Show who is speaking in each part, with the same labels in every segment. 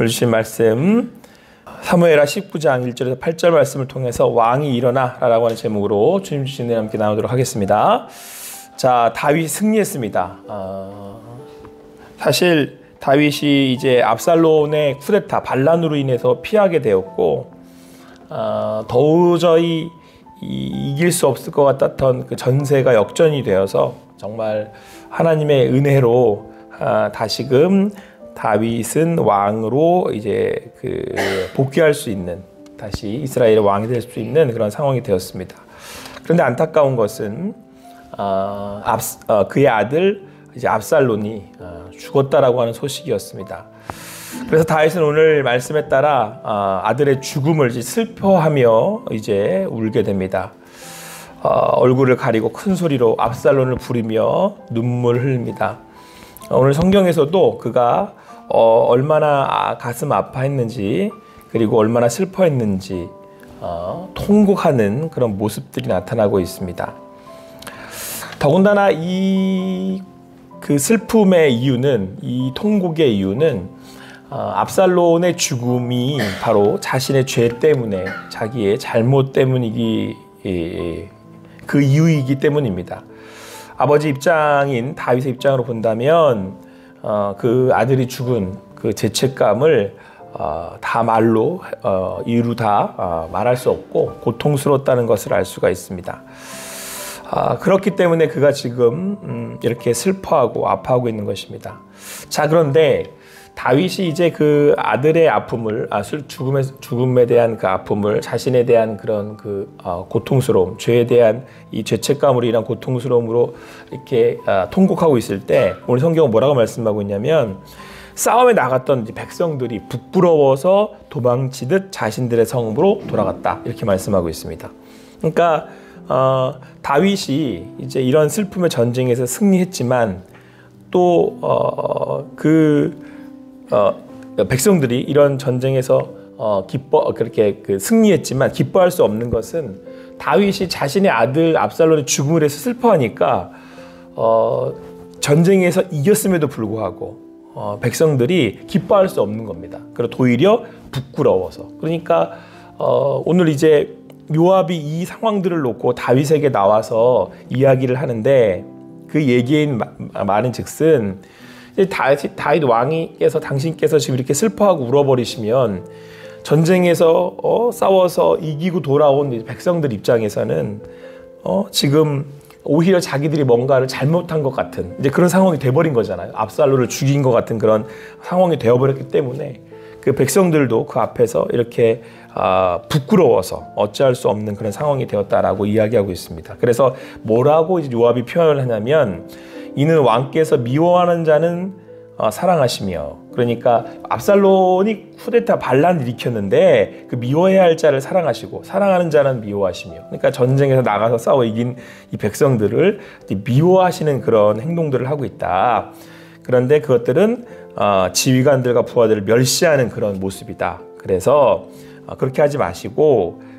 Speaker 1: 오늘 주신 말씀 사무엘하 19장 1절에서 8절 말씀을 통해서 왕이 일어나 라고 하는 제목으로 주님 주신 은혜 함께 나누도록 하겠습니다. 자, 다윗 승리했습니다. 사실 다윗이 이제 압살롬의 쿠데타 반란으로 인해서 피하게 되었고 도저히 이길 수 없을 것 같았던 그 전세가 역전이 되어서 정말 하나님의 은혜로 다시금 다윗은 왕으로 이제 복귀할 수 있는, 다시 이스라엘의 왕이 될 수 있는 그런 상황이 되었습니다. 그런데 안타까운 것은 그의 아들 이제 압살롬이 죽었다라고 하는 소식이었습니다. 그래서 다윗은 오늘 말씀에 따라 아들의 죽음을 이제 슬퍼하며 이제 울게 됩니다. 얼굴을 가리고 큰 소리로 압살롬을 부르며 눈물을 흘립니다. 오늘 성경에서도 그가 얼마나 가슴 아파했는지, 그리고 얼마나 슬퍼했는지 통곡하는 그런 모습들이 나타나고 있습니다. 더군다나 그 슬픔의 이유는, 이 통곡의 이유는 압살롬의 죽음이 바로 자신의 죄 때문에, 자기의 잘못 때문이기, 그 이유이기 때문입니다. 아버지 입장인 다윗의 입장으로 본다면 그 아들이 죽은 그 죄책감을 다 말로 이루 다 말할 수 없고 고통스러웠다는 것을 알 수가 있습니다. 그렇기 때문에 그가 지금 이렇게 슬퍼하고 아파하고 있는 것입니다. 자, 그런데 다윗이 이제 그 아들의 아픔을, 죽음에 대한 그 아픔을, 자신에 대한 그런 그 고통스러움, 죄에 대한 이 죄책감으로 인한 고통스러움으로 이렇게 통곡하고 있을 때, 오늘 성경은 뭐라고 말씀하고 있냐면, 싸움에 나갔던 백성들이 부끄러워서 도망치듯 자신들의 성읍으로 돌아갔다, 이렇게 말씀하고 있습니다. 그러니까 다윗이 이제 이런 슬픔의 전쟁에서 승리했지만 또 백성들이 이런 전쟁에서 그렇게 승리했지만 기뻐할 수 없는 것은, 다윗이 자신의 아들 압살롬의 죽음을 해서 슬퍼하니까 전쟁에서 이겼음에도 불구하고 백성들이 기뻐할 수 없는 겁니다. 그리고 오히려 부끄러워서. 그러니까 오늘 이제 요압이 이 상황들을 놓고 다윗에게 나와서 이야기를 하는데, 그 얘기인 말은 즉슨 다윗 왕이께서, 당신께서 지금 이렇게 슬퍼하고 울어버리시면 전쟁에서 싸워서 이기고 돌아온 백성들 입장에서는 지금 오히려 자기들이 뭔가를 잘못한 것 같은 이제 그런 상황이 돼버린 거잖아요. 압살롬을 죽인 것 같은 그런 상황이 되어버렸기 때문에 그 백성들도 그 앞에서 이렇게 부끄러워서 어찌할 수 없는 그런 상황이 되었다라고 이야기하고 있습니다. 그래서 뭐라고 이제 요압이 표현을 하냐면, 이는 왕께서 미워하는 자는 사랑하시며, 그러니까 압살롬이 쿠데타 반란을 일으켰는데 그 미워해야 할 자를 사랑하시고, 사랑하는 자는 미워하시며, 그러니까 전쟁에서 나가서 싸워 이긴 이 백성들을 미워하시는 그런 행동들을 하고 있다. 그런데 그것들은 지휘관들과 부하들을 멸시하는 그런 모습이다. 그래서 그렇게 하지 마시고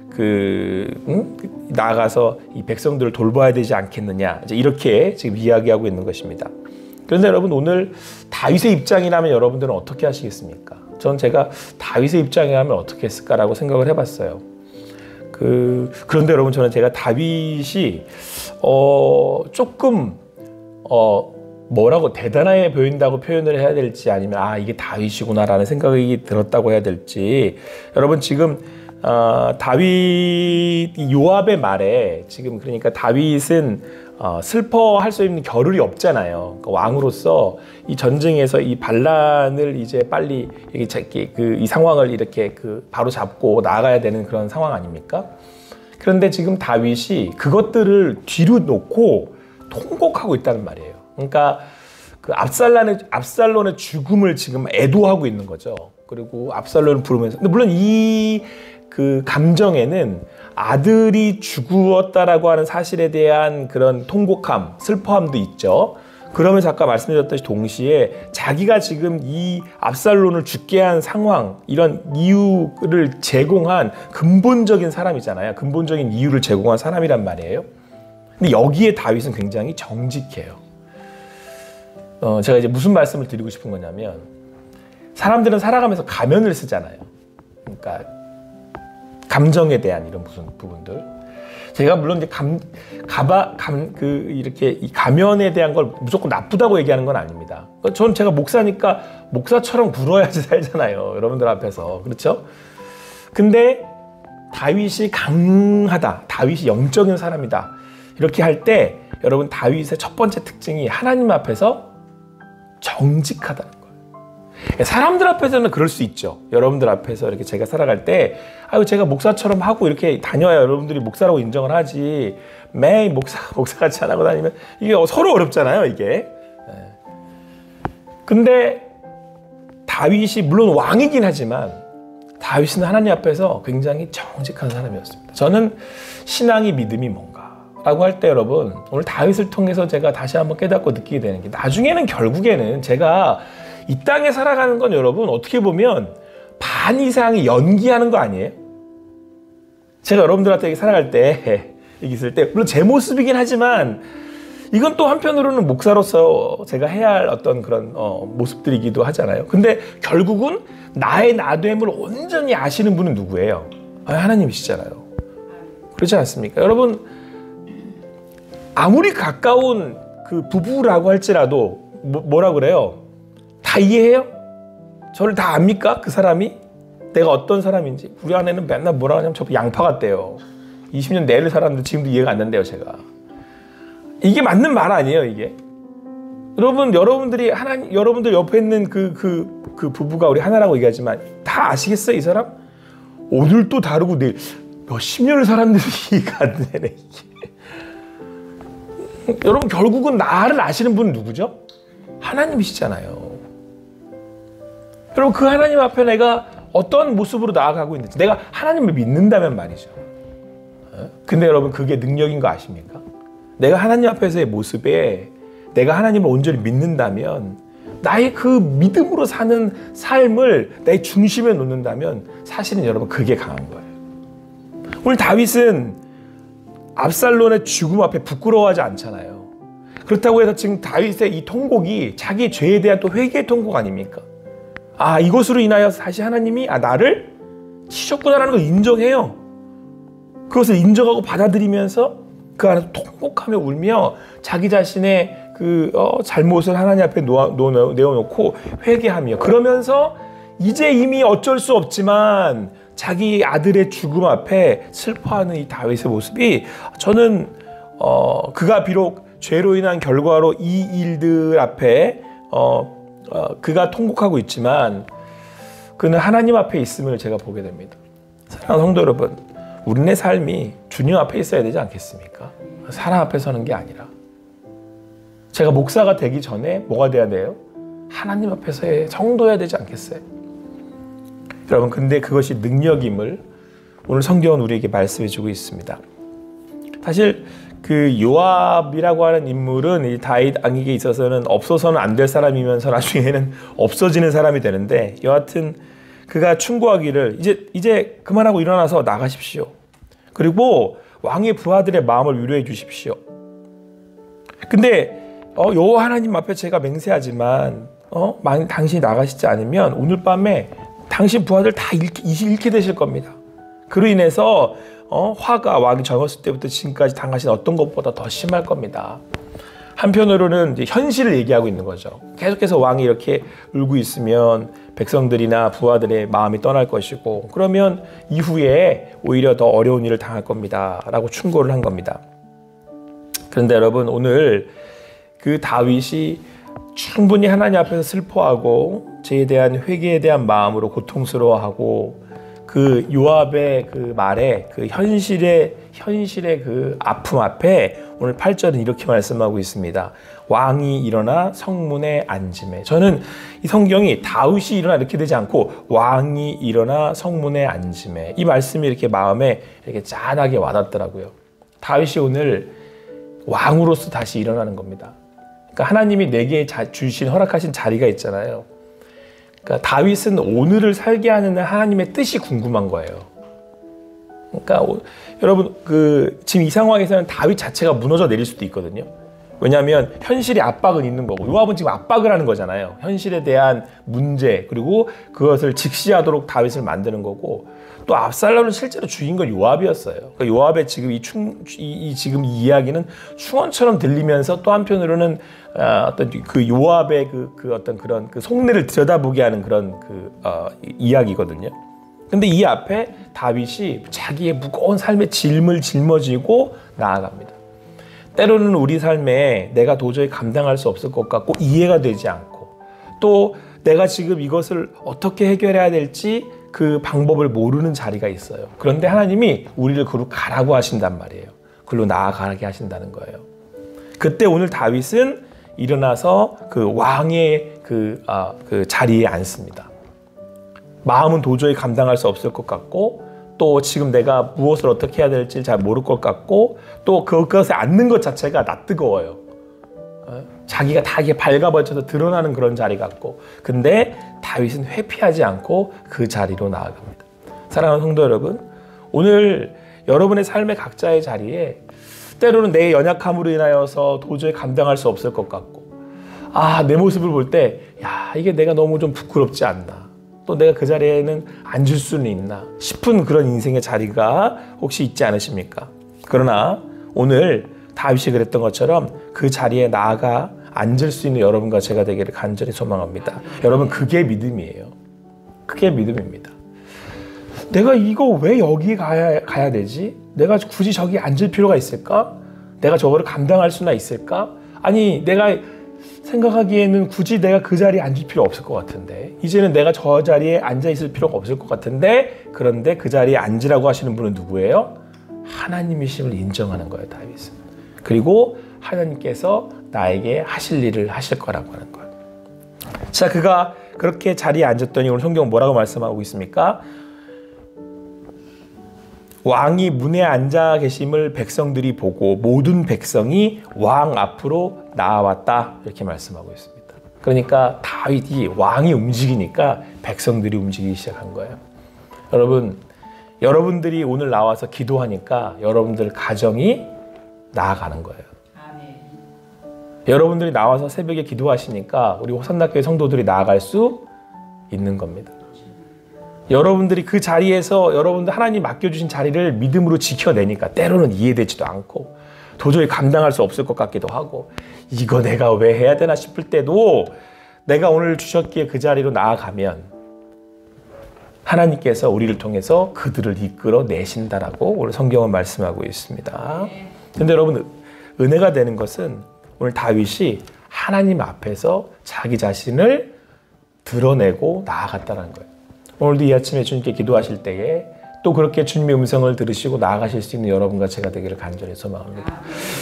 Speaker 1: 나가서 이 백성들을 돌봐야 되지 않겠느냐, 이렇게 지금 이야기하고 있는 것입니다. 그런데 여러분, 오늘 다윗의 입장이라면 여러분들은 어떻게 하시겠습니까? 전 제가 다윗의 입장이라면 어떻게 했을까라고 생각을 해봤어요. 그런데 여러분, 저는 제가 다윗이 조금 뭐라고 대단해 보인다고 표현을 해야 될지, 아니면 이게 다윗이구나라는 생각이 들었다고 해야 될지, 여러분 지금 요압의 말에 지금, 그러니까 다윗은 슬퍼할 수 있는 겨를이 없잖아요. 그러니까 왕으로서 이 전쟁에서 이 반란을 이제 빨리 이 상황을 이렇게 바로 잡고 나아가야 되는 그런 상황 아닙니까? 그런데 지금 다윗이 그것들을 뒤로 놓고 통곡하고 있다는 말이에요. 그러니까 그 압살롬의 죽음을 지금 애도하고 있는 거죠. 그리고 압살롬을 부르면서, 근데 물론 그 감정에는 아들이 죽었다라고 하는 사실에 대한 그런 통곡함, 슬퍼함도 있죠. 그러면서 아까 말씀드렸듯이 동시에 자기가 지금 이 압살롬을 죽게 한 상황, 이런 이유를 제공한 근본적인 사람이잖아요. 근본적인 이유를 제공한 사람이란 말이에요. 근데 여기에 다윗은 굉장히 정직해요. 제가 이제 무슨 말씀을 드리고 싶은 거냐면, 사람들은 살아가면서 가면을 쓰잖아요. 그러니까 감정에 대한 이런 무슨 부분들. 제가 물론 이제 이렇게 이 가면에 대한 걸 무조건 나쁘다고 얘기하는 건 아닙니다. 저는 제가 목사니까 목사처럼 굴어야지 살잖아요. 여러분들 앞에서. 그렇죠? 근데 다윗이 강하다. 다윗이 영적인 사람이다. 이렇게 할 때 여러분 다윗의 첫 번째 특징이 하나님 앞에서 정직하다는 거예요. 사람들 앞에서는 그럴 수 있죠. 여러분들 앞에서 이렇게 제가 살아갈 때 아유 제가 목사처럼 하고 이렇게 다녀야 여러분들이 목사라고 인정을 하지 매일 목사같이 안 하고 다니면 이게 서로 어렵잖아요. 이게. 근데 다윗이 물론 왕이긴 하지만 다윗은 하나님 앞에서 굉장히 정직한 사람이었습니다. 저는 신앙이 믿음이 뭔가라고 할 때 여러분 오늘 다윗을 통해서 제가 다시 한번 깨닫고 느끼게 되는 게 나중에는 결국에는 제가 이 땅에 살아가는 건 여러분 어떻게 보면 반 이상이 연기하는 거 아니에요? 제가 여러분들한테 살아갈 때 여기 있을 때 물론 제 모습이긴 하지만 이건 또 한편으로는 목사로서 제가 해야 할 어떤 그런 모습들이기도 하잖아요. 근데 결국은 나의 나됨을 온전히 아시는 분은 누구예요? 하나님이시잖아요. 그렇지 않습니까? 여러분 아무리 가까운 그 부부라고 할지라도 뭐라 그래요? 다 이해해요? 저를 다 압니까? 그 사람이? 내가 어떤 사람인지. 우리 아내는 맨날 뭐라 하냐면 저 양파 같대요. 20년 내를 살았는데 지금도 이해가 안 된대요, 제가. 이게 맞는 말 아니에요, 이게? 여러분들 옆에 있는 그 부부가 우리 하나라고 얘기하지만 다 아시겠어요, 이 사람? 오늘 또 다르고 내일 몇십 년을 살았는데도 이해가 안 되네, 이게. 여러분, 결국은 나를 아시는 분은 누구죠? 하나님이시잖아요. 여러분, 그 하나님 앞에 내가 어떤 모습으로 나아가고 있는지, 내가 하나님을 믿는다면 말이죠. 근데 여러분, 그게 능력인 거 아십니까? 내가 하나님 앞에서의 모습에 내가 하나님을 온전히 믿는다면 나의 그 믿음으로 사는 삶을 내 중심에 놓는다면 사실은 여러분 그게 강한 거예요. 오늘 다윗은 압살롬의 죽음 앞에 부끄러워하지 않잖아요. 그렇다고 해서 지금 다윗의 이 통곡이 자기 죄에 대한 또 회개의 통곡 아닙니까? 아, 이것으로 인하여 다시 하나님이 나를 치셨구나라는 걸 인정해요. 그것을 인정하고 받아들이면서 그 안에서 통곡하며 울며 자기 자신의 그 잘못을 하나님 앞에 내어놓고 회개하며 그러면서 이제 이미 어쩔 수 없지만 자기 아들의 죽음 앞에 슬퍼하는 이 다윗의 모습이 저는 그가 비록 죄로 인한 결과로 이 일들 앞에 그가 통곡하고 있지만 그는 하나님 앞에 있음을 제가 보게 됩니다. 사랑하는 성도 여러분, 우리네 삶이 주님 앞에 있어야 되지 않겠습니까? 사람 앞에 서는 게 아니라 제가 목사가 되기 전에 뭐가 돼야 돼요? 하나님 앞에서의 성도여야 되지 않겠어요? 여러분, 근데 그것이 능력임을 오늘 성경은 우리에게 말씀해 주고 있습니다. 사실 그 요압이라고 하는 인물은 이 다윗 왕에게 있어서는 없어서는 안 될 사람이면서 나중에는 없어지는 사람이 되는데 여하튼 그가 충고하기를 이제 그만하고 일어나서 나가십시오. 그리고 왕의 부하들의 마음을 위로해 주십시오. 근데 여호와 하나님 앞에 제가 맹세하지만 만약 당신이 나가시지 않으면 오늘 밤에 당신 부하들 다 잃게 되실 겁니다. 그로 인해서 화가 왕이 젊었을 때부터 지금까지 당하신 어떤 것보다 더 심할 겁니다. 한편으로는 이제 현실을 얘기하고 있는 거죠. 계속해서 왕이 이렇게 울고 있으면 백성들이나 부하들의 마음이 떠날 것이고 그러면 이후에 오히려 더 어려운 일을 당할 겁니다 라고 충고를 한 겁니다. 그런데 여러분, 오늘 그 다윗이 충분히 하나님 앞에서 슬퍼하고 죄에 대한 회개에 대한 마음으로 고통스러워하고 그 요압의 그 말에 그 현실의 그 아픔 앞에 오늘 8절은 이렇게 말씀하고 있습니다. 왕이 일어나 성문에 앉으매. 저는 이 성경이 다윗이 일어나 이렇게 되지 않고 왕이 일어나 성문에 앉으매. 이 말씀이 이렇게 마음에 이렇게 짠하게 와닿더라고요. 다윗이 오늘 왕으로서 다시 일어나는 겁니다. 그러니까 하나님이 내게 주신 허락하신 자리가 있잖아요. 그러니까 다윗은 오늘을 살게 하는 하나님의 뜻이 궁금한 거예요. 그러니까 여러분 지금 이 상황에서는 다윗 자체가 무너져 내릴 수도 있거든요. 왜냐하면 현실이 압박은 있는 거고 요압은 지금 압박을 하는 거잖아요. 현실에 대한 문제 그리고 그것을 직시하도록 다윗을 만드는 거고 또 압살롬을 실제로 죽인 건 요압이었어요. 그러니까 요압의 지금 지금 이 이야기는 충언처럼 들리면서 또 한편으로는 어떤 그 요압의 그 어떤 그런 그 속내를 들여다보게 하는 그런 이야기거든요. 근데 이 앞에 다윗이 자기의 무거운 삶의 짐을 짊어지고 나아갑니다. 때로는 우리 삶에 내가 도저히 감당할 수 없을 것 같고 이해가 되지 않고 또 내가 지금 이것을 어떻게 해결해야 될지 그 방법을 모르는 자리가 있어요. 그런데 하나님이 우리를 그로 가라고 하신단 말이에요. 그로 나아가게 하신다는 거예요. 그때 오늘 다윗은 일어나서 그 왕의 그 자리에 앉습니다. 마음은 도저히 감당할 수 없을 것 같고 또 지금 내가 무엇을 어떻게 해야 될지 잘 모를 것 같고 또 그것에 앉는 것 자체가 낯뜨거워요. 자기가 다 이게 발가벗겨서 드러나는 그런 자리 같고 근데 다윗은 회피하지 않고 그 자리로 나아갑니다. 사랑하는 성도 여러분, 오늘 여러분의 삶의 각자의 자리에 때로는 내 연약함으로 인하여서 도저히 감당할 수 없을 것 같고 내 모습을 볼 때 이게 내가 너무 좀 부끄럽지 않나 또 내가 그 자리에는 앉을 수는 있나 싶은 그런 인생의 자리가 혹시 있지 않으십니까? 그러나 오늘 다윗이 그랬던 것처럼 그 자리에 나아가 앉을 수 있는 여러분과 제가 되기를 간절히 소망합니다. 여러분 그게 믿음이에요. 그게 믿음입니다. 내가 이거 왜 여기 가야 되지? 내가 굳이 저기 앉을 필요가 있을까? 내가 저거를 감당할 수나 있을까? 아니 내가 생각하기에는 굳이 내가 그 자리에 앉을 필요 없을 것 같은데 이제는 내가 저 자리에 앉아 있을 필요가 없을 것 같은데 그런데 그 자리에 앉으라고 하시는 분은 누구예요? 하나님이심을 인정하는 거예요. 다윗은. 그리고 하나님께서 나에게 하실 일을 하실 거라고 하는 거예요. 자, 그가 그렇게 자리에 앉았더니 오늘 성경은 뭐라고 말씀하고 있습니까? 왕이 문에 앉아 계심을 백성들이 보고 모든 백성이 왕 앞으로 나아왔다 이렇게 말씀하고 있습니다. 그러니까 다윗이 왕이 움직이니까 백성들이 움직이기 시작한 거예요. 여러분들이 오늘 나와서 기도하니까 여러분들 가정이 나아가는 거예요. 아멘. 여러분들이 나와서 새벽에 기도하시니까 우리 호산나교회 성도들이 나아갈 수 있는 겁니다. 여러분들이 그 자리에서 여러분들 하나님 맡겨주신 자리를 믿음으로 지켜내니까 때로는 이해되지도 않고 도저히 감당할 수 없을 것 같기도 하고 이거 내가 왜 해야 되나 싶을 때도 내가 오늘 주셨기에 그 자리로 나아가면 하나님께서 우리를 통해서 그들을 이끌어 내신다라고 오늘 성경은 말씀하고 있습니다. 그런데 여러분 은혜가 되는 것은 오늘 다윗이 하나님 앞에서 자기 자신을 드러내고 나아갔다는 거예요. 오늘도 이 아침에 주님께 기도하실 때에 또 그렇게 주님의 음성을 들으시고 나아가실 수 있는 여러분과 제가 되기를 간절히 소망합니다.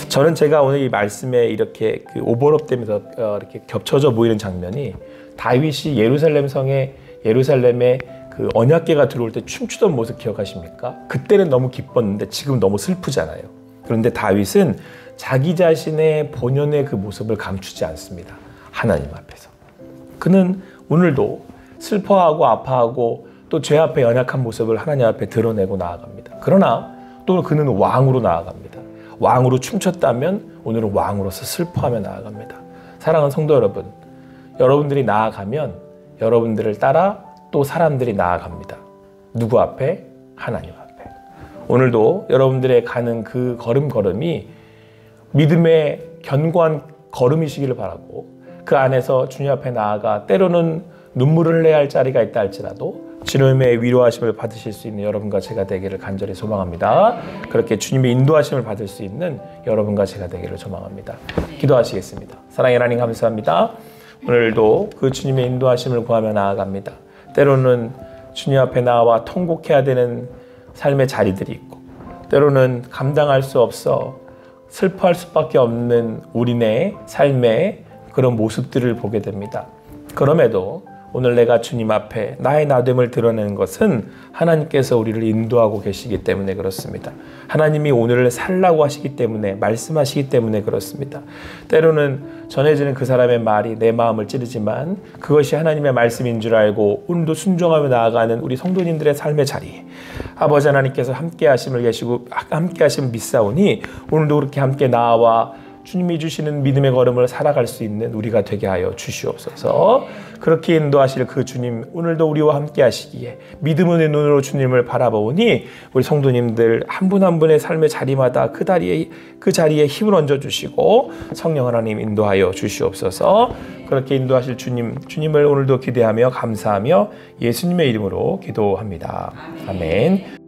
Speaker 1: 저는 제가 오늘 이 말씀에 이렇게 오버랩되면서 이렇게 겹쳐져 보이는 장면이 다윗이 예루살렘에 그 언약궤가 들어올 때 춤추던 모습 기억하십니까? 그때는 너무 기뻤는데 지금 너무 슬프잖아요. 그런데 다윗은 자기 자신의 본연의 그 모습을 감추지 않습니다. 하나님 앞에서. 그는 오늘도 슬퍼하고 아파하고 또 죄 앞에 연약한 모습을 하나님 앞에 드러내고 나아갑니다. 그러나 또 그는 왕으로 나아갑니다. 왕으로 춤췄다면 오늘은 왕으로서 슬퍼하며 나아갑니다. 사랑하는 성도 여러분, 여러분들이 나아가면 여러분들을 따라 또 사람들이 나아갑니다. 누구 앞에? 하나님 앞에. 오늘도 여러분들의 가는 그 걸음걸음이 믿음의 견고한 걸음이시기를 바라고 그 안에서 주님 앞에 나아가 때로는 눈물을 흘려야 할 자리가 있다 할지라도 주님의 위로하심을 받으실 수 있는 여러분과 제가 되기를 간절히 소망합니다. 그렇게 주님의 인도하심을 받을 수 있는 여러분과 제가 되기를 소망합니다. 기도하시겠습니다. 사랑의 하나님 감사합니다. 오늘도 그 주님의 인도하심을 구하며 나아갑니다. 때로는 주님 앞에 나와 통곡해야 되는 삶의 자리들이 있고 때로는 감당할 수 없어 슬퍼할 수밖에 없는 우리네 삶의 그런 모습들을 보게 됩니다. 그럼에도 오늘 내가 주님 앞에 나의 나됨을 드러내는 것은 하나님께서 우리를 인도하고 계시기 때문에 그렇습니다. 하나님이 오늘을 살라고 하시기 때문에 말씀하시기 때문에 그렇습니다. 때로는 전해지는 그 사람의 말이 내 마음을 찌르지만 그것이 하나님의 말씀인 줄 알고 오늘도 순종하며 나아가는 우리 성도님들의 삶의 자리 아버지 하나님께서 함께 하심을 계시고 함께 하심을 믿사오니 오늘도 그렇게 함께 나와 주님이 주시는 믿음의 걸음을 살아갈 수 있는 우리가 되게 하여 주시옵소서. 그렇게 인도하실 그 주님, 오늘도 우리와 함께 하시기에 믿음의 눈으로 주님을 바라보니 우리 성도님들 한 분 한 분의 삶의 자리마다 그 자리에 힘을 얹어주시고 성령 하나님 인도하여 주시옵소서. 그렇게 인도하실 주님을 오늘도 기대하며 감사하며 예수님의 이름으로 기도합니다. 아멘.